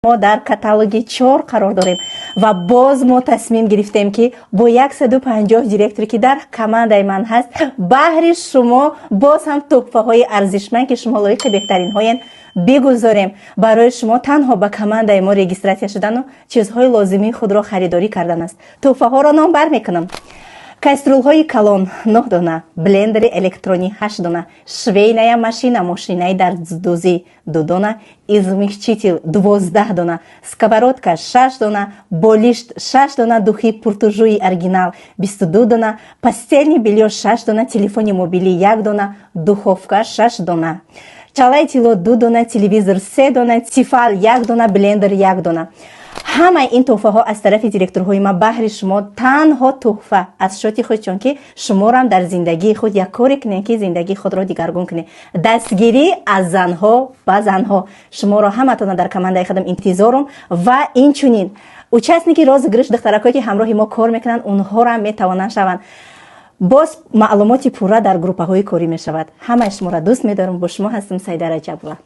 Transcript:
ما در کاتالوگ 4 قرار داریم و باز ما تصمیم گرفتیم که با 150 دیرکتوری که در کمانده من هست بهر شما باز هم تحفه های ارزشمند که شما لایق بهترین هاین بگذاریم برای شما. تنها با کمانده ما رجیستراسیون شدن و چیزهای لازمی خود را خریداری کردن است. تحفه ها را نام بر میکنم: کاسтрюль های کلون 9 دانه، بلندر الکترونی 8 دانه، швейная машина машинай در دوزی 2 دانه، измягчитель 12 дона, сковородка 6 дона, болишт 6 дона, духи пуртужуи оригинал 22 дона, постельное белье 6 дона, телефонный мобильный 1 дона, духовка 6 дона, чалай тило 2 дона, телевизор 3 дона, тефал 1 дона, блендер 1 дона. همه این تحفه ها از طرف دیرکتورهای ما بهر شما تنها تحفه از شاتی خود، چون که شما را هم در زندگی خود یک کاری کنید که زندگی خود را دیگرگون کنید. دستگیری از زنها و زنها شما را همتون در کمانده خودم انتظارم و این چنین участники розыгрыш دخترکایی که همراه ما کار میکنن اونها را میتوانند شوند. باز معلوماتی پورا در گروپ های کاری میشود. همه شما را دوست میدارم. با شما هستم سیده رجب‌الله.